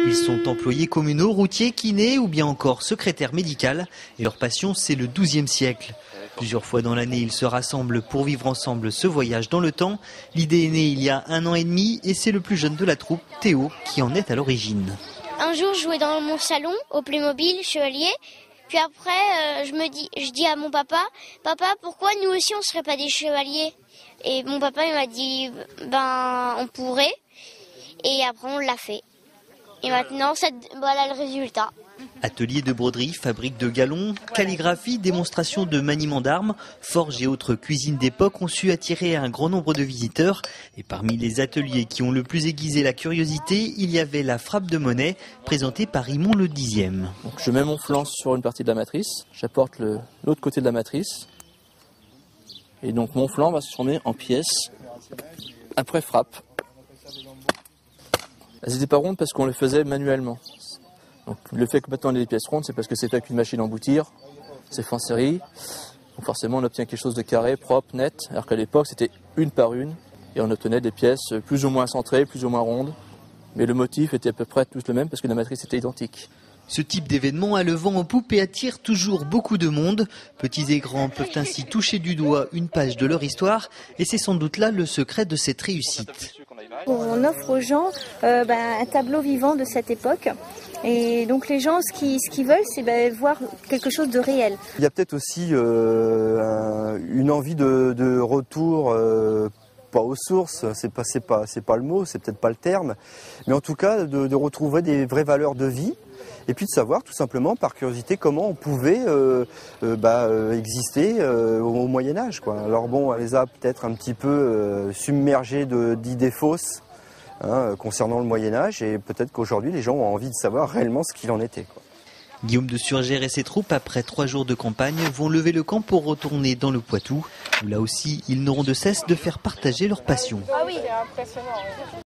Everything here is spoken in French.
Ils sont employés communaux, routiers, kinés ou bien encore secrétaires médicales. Et leur passion, c'est le XIIe siècle. Plusieurs fois dans l'année, ils se rassemblent pour vivre ensemble ce voyage dans le temps. L'idée est née il y a 1 an et demi et c'est le plus jeune de la troupe, Théo, qui en est à l'origine. Un jour, je jouais dans mon salon au Playmobil, chevalier. Puis après, je dis à mon papa, pourquoi nous aussi on serait pas des chevaliers? Et mon papa il m'a dit, on pourrait. Et après on l'a fait. Et maintenant, voilà le résultat. Atelier de broderie, fabrique de galons, calligraphie, démonstration de maniement d'armes, forges et autres cuisines d'époque ont su attirer un grand nombre de visiteurs. Et parmi les ateliers qui ont le plus aiguisé la curiosité, il y avait la frappe de monnaie, présentée par Raymond le 10e. Donc je mets mon flanc sur une partie de la matrice, j'apporte l'autre côté de la matrice, et donc mon flanc va se transformer en pièces après frappe. Elles n'étaient pas rondes parce qu'on les faisait manuellement. Donc, le fait que maintenant on ait des pièces rondes, c'est parce que c'est avec une machine à emboutir, c'est fait en série. Donc forcément on obtient quelque chose de carré, propre, net, alors qu'à l'époque c'était une par une, et on obtenait des pièces plus ou moins centrées, plus ou moins rondes. Mais le motif était à peu près tous le même parce que la matrice était identique. Ce type d'événement a le vent en poupe et attire toujours beaucoup de monde. Petits et grands peuvent ainsi toucher du doigt une page de leur histoire et c'est sans doute là le secret de cette réussite. On offre aux gens un tableau vivant de cette époque. Et donc les gens, ce qu'ils veulent, c'est voir quelque chose de réel. Il y a peut-être aussi une envie de retour, pas aux sources, c'est pas le mot, c'est peut-être pas le terme, mais en tout cas de retrouver des vraies valeurs de vie. Et puis de savoir tout simplement par curiosité comment on pouvait exister au Moyen-Âge, quoi. Alors bon, elle les a peut-être un petit peu submergés d'idées fausses concernant le Moyen-Âge et peut-être qu'aujourd'hui les gens ont envie de savoir réellement ce qu'il en était, quoi. Guillaume de Surgères et ses troupes, après 3 jours de campagne, vont lever le camp pour retourner dans le Poitou, où là aussi ils n'auront de cesse de faire partager leur passion. Ah oui, c'est impressionnant.